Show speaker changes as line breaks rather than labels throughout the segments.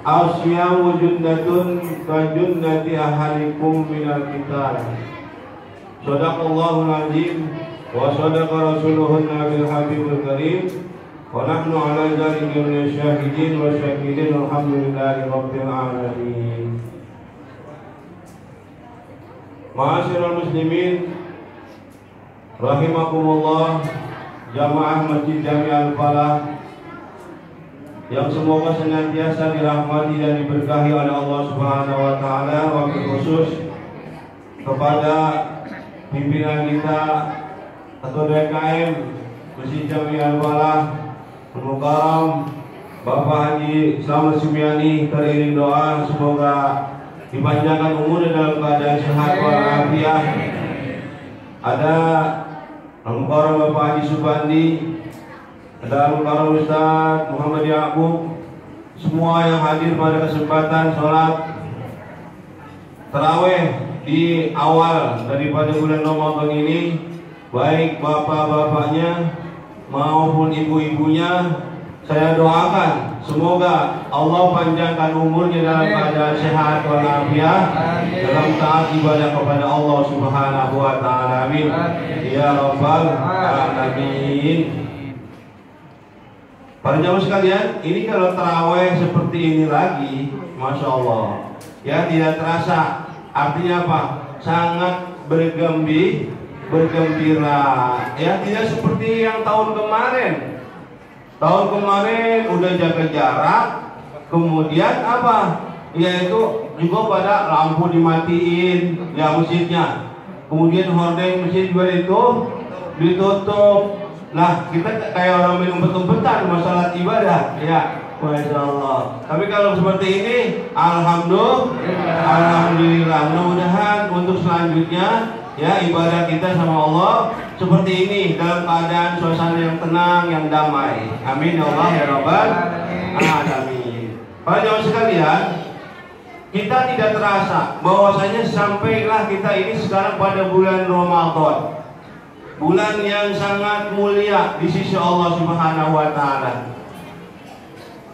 Asyamu junnatun kajunnati ahalikum minal qital. Shadaqallahul azim wa shadaqa rasuluhun nabil habibul karim. Wa nahnu ala dzalika min syahidin wa syakidin alhamdulillahi rabbil alamin. Ma'asyiral muslimin rahimakumullah, jamaah Masjid Jami Al-Falah yang semoga senantiasa dirahmati dan diberkahi oleh Allah Subhanahu wa taala, wabil khusus kepada pimpinan kita atau DKM Masjid Jami Al-Falah Mukarram Bapak Haji Slamet Sumiani, teriring doa semoga dipanjangkan umurnya dalam keadaan sehat walafiat. Ada Mukarram Bapak Haji Subandi, ada Mukarram Ustaz Muhammad Yaqub, semua yang hadir pada kesempatan sholat tarawih di awal daripada bulan Ramadan ini, baik bapak-bapaknya maupun ibu-ibunya, saya doakan semoga Allah panjangkan umurnya dalam keadaan sehat walafiat, dalam taat ibadah kepada Allah Subhanahu wa taala. Amin ya rabbal alamin. Para jamaah sekalian, ini kalau tarawih seperti ini lagi, masya Allah, ya tidak terasa. Artinya apa? Sangat bergembira, ya tidak seperti yang tahun kemarin. Tahun kemarin udah jaga jarak, kemudian apa? Yaitu juga pada lampu dimatiin, ya masjidnya. Kemudian hordeng masjid juga itu ditutup. Nah, kita kayak orang minum umpet-umpetan masalah ibadah, ya, masya Allah. Tapi kalau seperti ini, alhamdulillah. Mudah-mudahan untuk selanjutnya, ya, ibadah kita sama Allah seperti ini dalam keadaan suasana yang tenang, yang damai. Amin ya Allah ya rabbal alamin. Para jamaah sekalian, kita tidak terasa bahwasanya sampailah kita ini sekarang pada bulan Ramadan. Bulan yang sangat mulia di sisi Allah Subhanahu wa taala.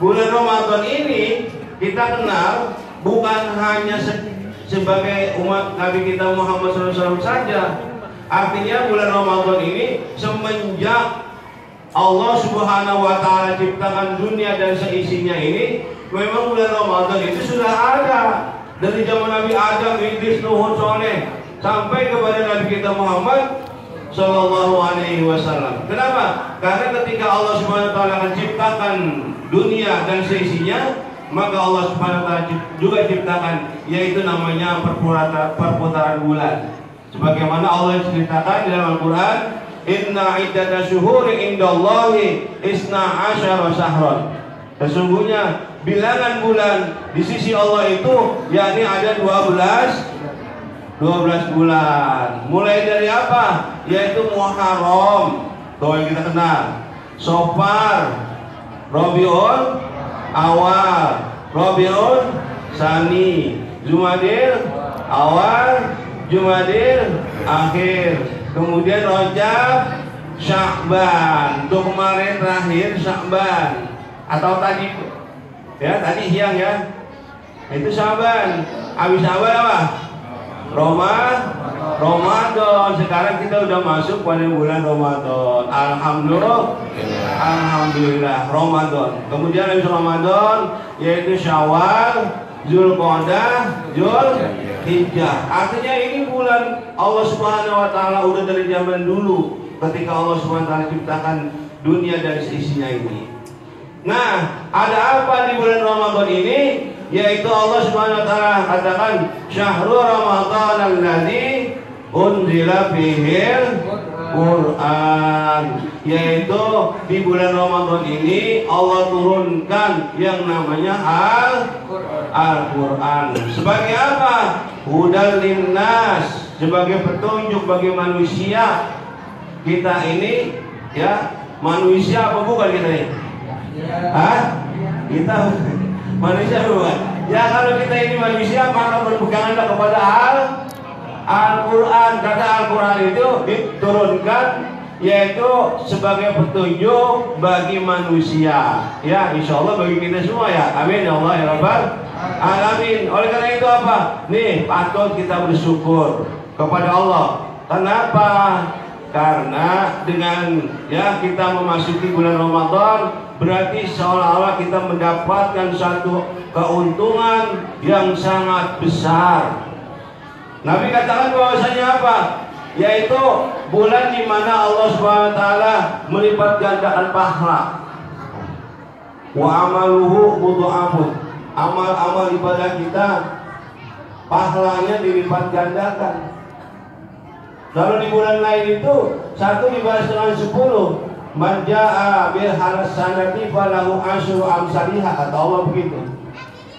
Bulan Ramadan ini kita kenal bukan hanya sebagai umat Nabi kita Muhammad SAW saja. Artinya bulan Ramadan ini semenjak Allah Subhanahu wa taala ciptakan dunia dan seisinya ini, memang bulan Ramadan itu sudah ada dari zaman Nabi Adam, Idris, Nuh, Soleh sampai kepada Nabi kita Muhammad Sallallahu alaihi wasallam. Kenapa? Karena ketika Allah Subhanahu wa taala akan ciptakan dunia dan seisinya, maka Allah Subhanahu wa taala juga ciptakan, yaitu namanya perputaran bulan. Sebagaimana Allah ceritakan di dalam Al-Qur'an, "Inna iddatash syuhuri indallahi isna asyara syahran." Sesungguhnya bilangan bulan di sisi Allah itu yakni ada 12 bulan. Mulai dari apa? Yaitu Muharram, itu yang kita kenal, Safar, Rabiul Awal, Rabiul Tsani, Jumadil Awal, Jumadil Akhir, kemudian Rajab, Sya'ban. Untuk kemarin terakhir Sya'ban, atau tadi ya, tadi siang ya, itu Sya'ban. Habis Sya'ban apa? Ramadan. Sekarang kita udah masuk pada bulan Ramadan. Alhamdulillah Ramadan. Kemudian habis Ramadan yaitu Syawal, Zulqa'dah, Zulhijjah. Artinya ini bulan Allah Subhanahu wa taala udah dari zaman dulu ketika Allah Subhanahu wa taala ciptakan dunia dan seisinya ini. Nah, ada apa di bulan Ramadan ini? Yaitu Allah Subhanahu wa taala katakan syahrul Ramadan allazi unzila fihil Quran, yaitu di bulan Ramadan ini Allah turunkan yang namanya Al-Quran. Sebagai apa? Hudal linnas, sebagai petunjuk bagi manusia. Kita ini ya manusia apa bukan kita ini? Kita manusia bukan? Ya kalau kita ini manusia maka berpeganganlah kepada Al-Quran. Kata Al-Quran itu diturunkan yaitu sebagai petunjuk bagi manusia. Ya, insya Allah bagi kita semua ya. Amin ya Allah ya Rabbal alamin. Oleh karena itu apa? Nih, patut kita bersyukur kepada Allah. Kenapa? Karena dengan ya kita memasuki bulan Ramadan, berarti seolah-olah kita mendapatkan satu keuntungan yang sangat besar. Nabi katakan bahwasanya apa? Yaitu bulan di mana Allah SWT melipat gandakan pahala. Wa amaluhu mudha'afun. Amal-amal ibadah kita pahalanya dilipat gandakan. Lalu di bulan lain itu satu dibalas dengan 10. Man jaa bil hasanati falahu asyru amsalihha, kata Allah begitu.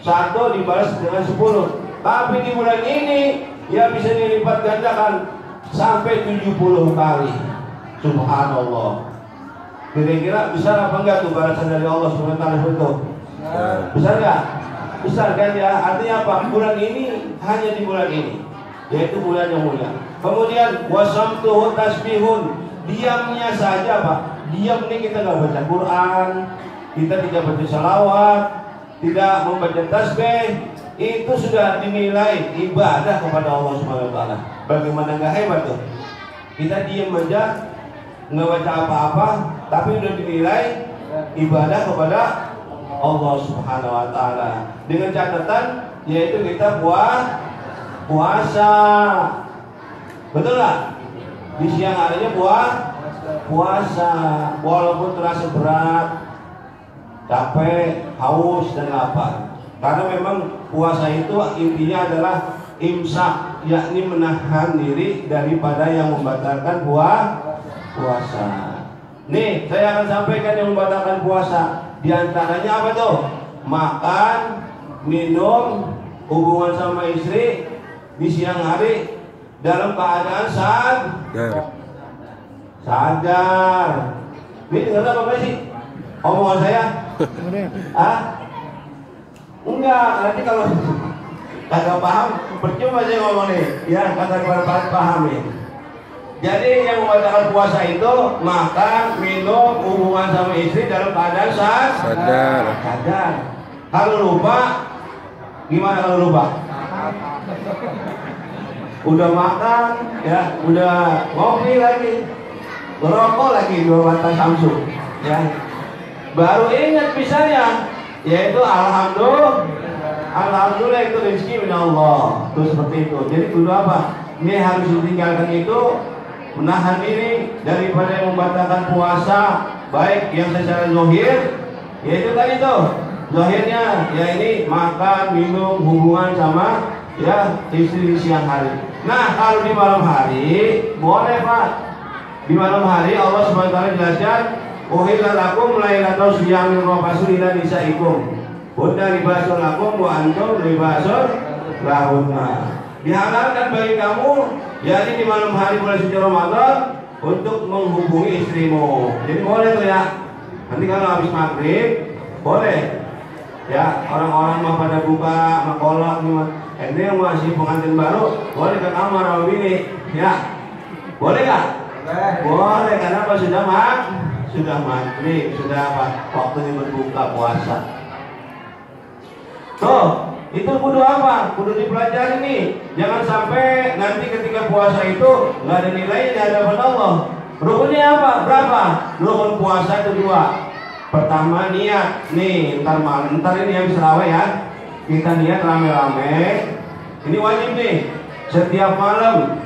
Satu dibalas dengan 10. Tapi di bulan ini ya bisa dilipat gandakan sampai 70 kali. Subhanallah. Kira-kira besar apa enggak tuh balasan dari Allah SWT itu? Besar enggak? Besar kan ya? Artinya apa? Bulan ini hanya di bulan ini, yaitu bulan yang mulia. Kemudian wasamtuhu tasbihun. Diamnya saja Pak. Diam ini kita nggak baca Quran, kita tidak baca salawat, tidak membaca tasbih, itu sudah dinilai ibadah kepada Allah SWT. Bagaimana nggak hebat tuh? Kita diam aja, nggak baca apa-apa, tapi sudah dinilai ibadah kepada Allah Subhanahu Wa Taala. Dengan catatan yaitu kita puasa, betul nggak? Di siang harinya puasa, walaupun terasa berat, capek, haus dan lapar. Karena memang puasa itu intinya adalah imsak, yakni menahan diri daripada yang membatalkan puasa. Nih, saya akan sampaikan yang membatalkan puasa. Di antaranya apa tuh? Makan, minum, hubungan sama istri di siang hari dalam keadaan sadar. Ini dengar apa sih? Omongan saya? Enggak, nanti kalau kagak paham, percuma saya ngomong nih. Ya, kata paham nih. Jadi yang membatalkan puasa itu makan, minum, hubungan sama istri dalam keadaan sadar. Kalau lupa, gimana kalau lupa? Udah makan, ya, udah ngopi lagi, ngerokok lagi 2 batang Samsung, ya. Baru ingat misalnya, yaitu alhamdulillah itu rezeki min Allah. Itu seperti itu. Jadi kudu apa? Ini harus ditinggalkan itu, menahan diri daripada yang membatalkan puasa, baik yang secara zahir, yaitu tadi tuh zahirnya, ya ini makan, minum, hubungan sama ya istri di siang hari. Nah, kalau di malam hari boleh Pak. Di malam hari Allah SWT jelaskan, uhilla lakum lailatul siyamil rafasu ila nisaikum. Hunna libasun lakum wa antum libasun lahunna. Dihalalkan bagi kamu, jadi di malam hari bulan suci Ramadan untuk menghubungi istrimu. Jadi boleh tuh ya. Nanti kalau habis maghrib boleh. Ya, orang-orang mah pada buka makolak nih. Ini yang masih pengantin baru boleh ke kamar sama bini. Ya, boleh nggak? Boleh, karena apa? Sudah maghrib, sudah apa? Waktunya berbuka puasa. Tuh, itu kudu apa? Kudu dipelajari nih. Jangan sampai nanti ketika puasa itu nggak ada nilainya di hadapan Allah. Rukunnya apa? Berapa? Rukun puasa itu 2. Pertama niat. Nih, ntar ini habis terawih ya. Kita niat rame-rame. Ini wajib nih. Setiap malam.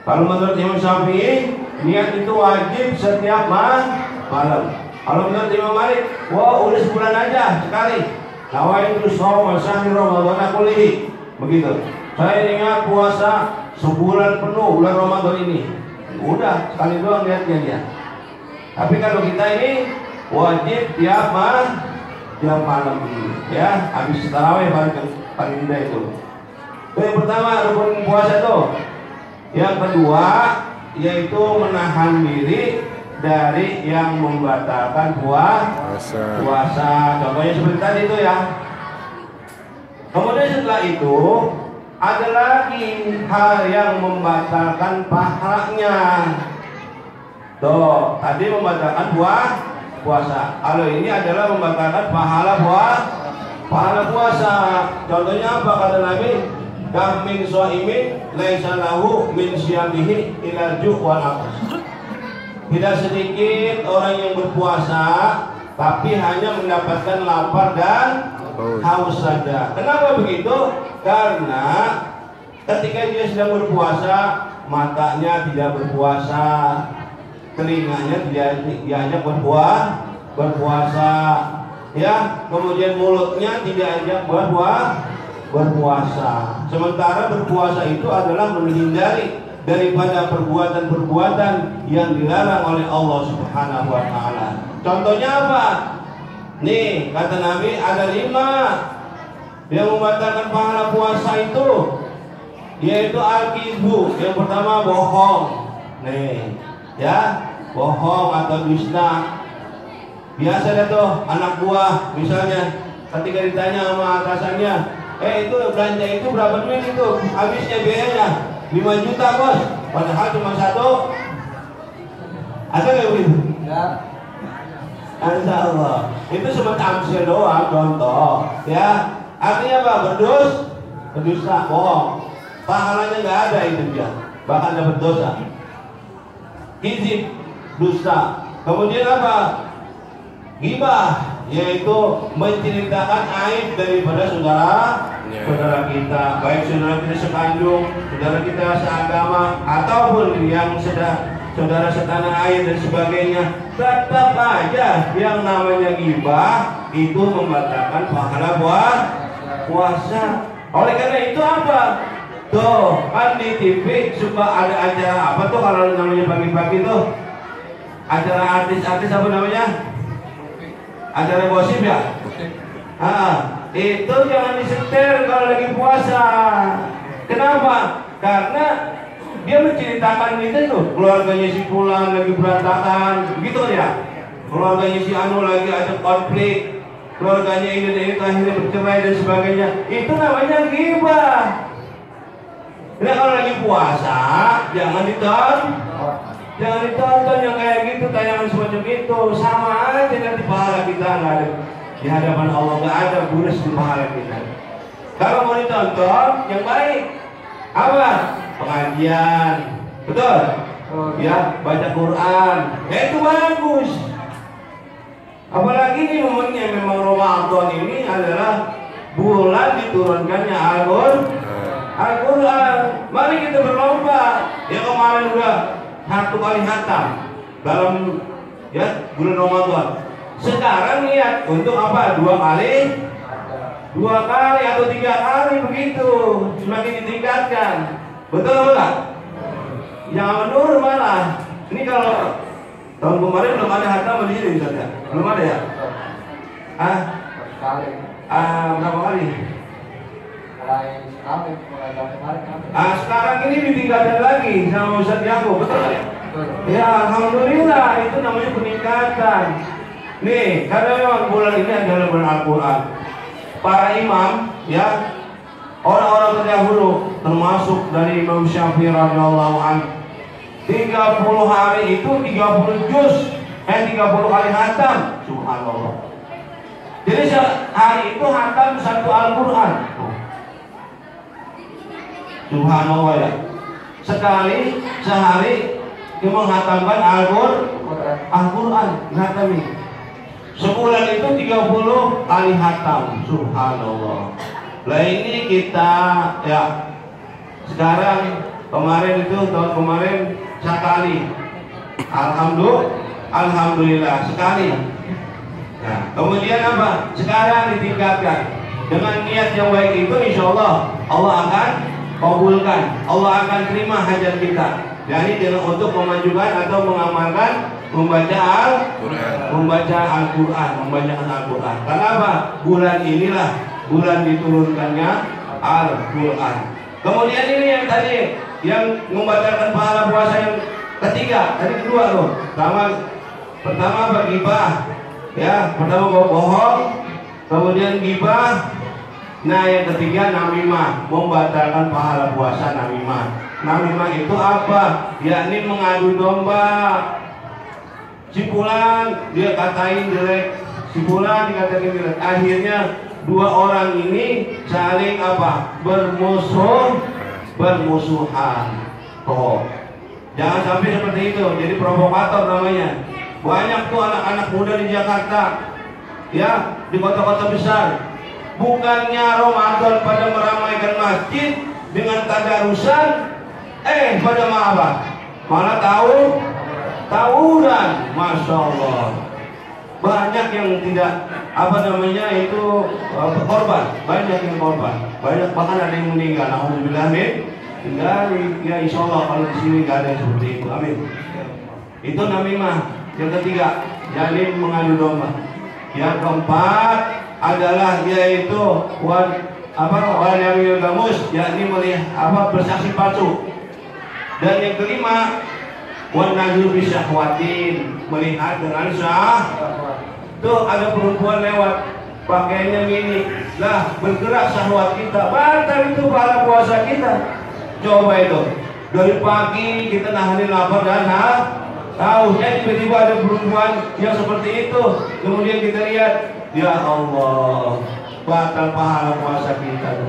Kalau menurut Imam Syafi'i, niat itu wajib setiap malam. Kalau menurut Imam Malik, wah udah sebulan aja sekali. Nawaitu shaum syahri Ramadan kullihi. Begitu. Saya ingat puasa sebulan penuh bulan Ramadan ini. Udah sekali doang niatnya dia. Tapi kalau kita ini wajib tiap malam ini, ya, habis tarawih paling indah itu. Yang pertama rukun puasa tuh. Yang kedua yaitu menahan diri dari yang membatalkan puasa. Contohnya seperti tadi itu ya. Kemudian setelah itu ada lagi hal yang membatalkan pahalanya. Tuh, tadi membatalkan puasa. Kalau ini adalah membatalkan pahala puasa. Contohnya apa kata Nabi? Kam min shaimin laisa lahu min siyamihi illa ju' wal atas. Tidak sedikit orang yang berpuasa tapi hanya mendapatkan lapar dan haus saja. Kenapa begitu? Karena ketika dia sedang berpuasa, matanya tidak berpuasa, telinganya tidak diajak berpuasa, ya, kemudian mulutnya tidak ajak berpuasa. Sementara berpuasa itu adalah menghindari daripada perbuatan-perbuatan yang dilarang oleh Allah Subhanahu wa taala. Contohnya apa? Nih, kata Nabi ada 5 yang membatalkan pahala puasa itu, yaitu al-kizbu. Yang pertama bohong. Nih, ya, bohong atau dusta. Biasa deh tuh anak buah misalnya ketika ditanya sama atasannya, itu belanja itu berapa duit itu? Habisnya biayanya 5 juta bos, padahal cuma 1. Ada nggak begitu? Ya. Insya Allah. Itu cuma amsil doang, contoh. Ya, artinya apa? Berdusta, bohong. Pahalanya nggak ada itu dia, bahkan dapat dosa. Kizib, dusta. Kemudian apa? Ghibah, yaitu menceritakan aib daripada saudara kita, baik saudara kita sekandung, saudara kita seagama, ataupun yang saudara setanah air dan sebagainya. Tetap aja yang namanya ghibah itu membatalkan pahala puasa. Oleh karena itu apa? Tuh, kan di TV suka ada acara apa tuh kalau namanya pagi-pagi tuh? Acara artis-artis apa namanya? Acara gosip ya? Itu jangan disetel kalau lagi puasa. Kenapa? Karena dia menceritakan itu tuh, keluarganya si Fulan lagi berantakan, gitu ya. Keluarganya si Anu lagi ada konflik, keluarganya ini dan itu akhirnya bercerai dan sebagainya. Itu namanya ghibah. Nah, kalau lagi puasa jangan ditonton yang kayak gitu, tayangan semacam itu. Sama aja nanti pahala kita nggak ada di hadapan Allah, nggak ada guna di pahala kita. Kalau mau ditonton yang baik apa? Pengajian, betul? Ya, baca Quran, itu bagus. Apalagi ini momennya memang Ramadan ini adalah bulan diturunkannya Al-Quran. Mari kita berlomba. Ya, kemarin udah 1 kali khatam dalam ya bulan Ramadan. Sekarang niat untuk apa? 2 kali atau 3 kali begitu, semakin ditingkatkan. Betul nggak? Jangan menurun malah. Ini kalau tahun kemarin belum ada khatam di sini misalnya, belum ada ya? Berapa kali? Sekarang ini ditingkatkan lagi sama Ustaz Yakub, betul ya? Ya, alhamdulillah, itu namanya peningkatan. Nih, karena memang bulan ini adalah bulan Al-Quran. Para imam, ya, orang-orang terdahulu, termasuk dari Imam Syafi'i radhiyallahu anhu, 30 hari itu 30 juz, 30 kali khatam, subhanallah. Jadi hari itu khatam 1 Al-Quran. Subhanallah ya. Sehari dia menghatamkan Al-Quran, khatami. Sebulan itu 30 kali khatam, subhanallah. Lah ini kita ya sekarang, kemarin itu tahun kemarin sekali. Alhamdulillah sekali. Nah, kemudian apa? Sekarang ditingkatkan. Dengan niat yang baik itu insya Allah akan kabulkan, Allah akan terima hajat kita. Jadi dengan untuk memajukan atau mengamalkan membaca Al-Quran. Kenapa? Bulan inilah bulan diturunkannya Al-Quran. Kemudian ini yang tadi yang membatalkan pahala puasa yang ketiga, tadi kedua loh. Pertama ghibah, ya, pertama bohong, kemudian ghibah. Nah, yang ketiga namimah, membatalkan pahala puasa namimah. Namimah itu apa? Yakni mengadu domba. Si fulan dia katain jelek, si fulan dikatain jelek. Akhirnya dua orang ini saling apa? Bermusuhan. Oh, jangan sampai seperti itu. Jadi provokator namanya. Banyak tuh anak-anak muda di Jakarta, ya, di kota-kota besar. Bukannya Ramadan pada meramaikan masjid dengan tadarusan, pada apa? Malah tawuran. Masya Allah. Banyak yang tidak korban. Banyak yang korban. Banyak bahkan ada yang meninggal. Alhamdulillah, amin. Tinggal ya insya Allah kalau di sini nggak ada yang seperti itu. Amin. Itu namimah. Yang ketiga, jalin mengadu domba. Yang keempat adalah yaitu yang gamus, yakni bersaksi palsu. Dan yang kelima, wan nazru bisyahwatin, melihat dengan syahwat. Tuh ada perempuan lewat, pakaiannya mini, lah bergerak syahwat kita, batal itu pahala puasa kita. Coba itu, dari pagi kita nahanin lapar dan tahu, tiba-tiba ada perempuan yang seperti itu, kemudian kita lihat, ya Allah, batal pahala puasa kita.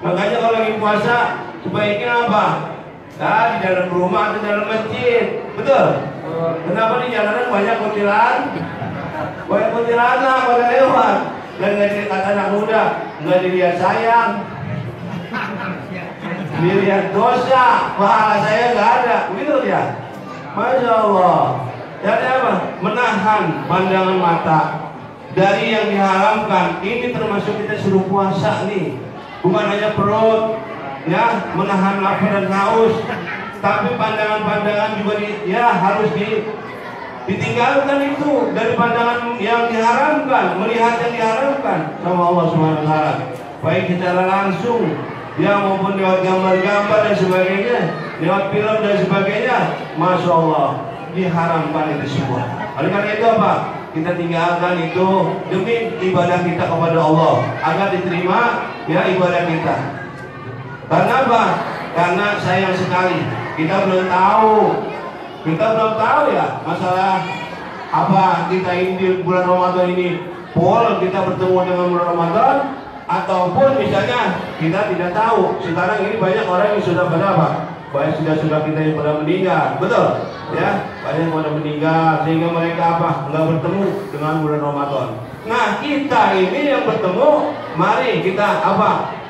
Makanya kalau lagi puasa, sebaiknya apa? Di dalam rumah atau dalam masjid, betul? Kenapa di jalanan banyak kuntilanak pada lewat, dan nggak dilihat anak muda, nggak dilihat sayang, dilihat dosa, pahala saya nggak ada, begitu ya? Masya Allah. Jadi apa? Menahan pandangan mata dari yang diharamkan. Ini termasuk kita suruh puasa nih. Bukan hanya perut, ya, menahan lapar dan haus, tapi pandangan-pandangan juga harus ditinggalkan itu dari pandangan yang diharamkan, melihat yang diharamkan sama Allah Subhanahu wa taala. Baik secara langsung maupun lewat gambar-gambar dan sebagainya, lewat film dan sebagainya, Masya Allah, diharamkan itu semua. Oleh karena itu apa? Kita tinggalkan itu demi ibadah kita kepada Allah, agar diterima ibadah kita. Karena apa? Karena sayang sekali kita belum tahu ya masalah kita ini di bulan Ramadan ini, kita bertemu dengan bulan Ramadan, ataupun misalnya kita tidak tahu. Sekarang ini banyak orang yang sudah banyak sudah kita yang pada meninggal, betul ya, banyak yang pada meninggal sehingga mereka nggak bertemu dengan bulan Ramadan. Nah, kita ini yang bertemu, mari kita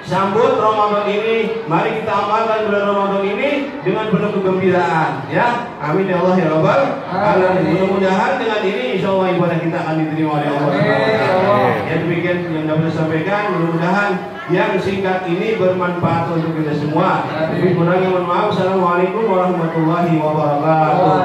sambut Ramadan ini, mari kita amalkan bulan Ramadan ini dengan penuh kegembiraan, ya. Amin ya Allah ya Rabbal alamin. Mudah-mudahan dengan ini insya Allah ibadah kita akan diterima oleh Allah. Ya, demikian yang dapat saya sampaikan. Mudah-mudahan yang singkat ini bermanfaat untuk kita semua. Lebih kurangnya mohon maaf. Assalamualaikum warahmatullahi wabarakatuh.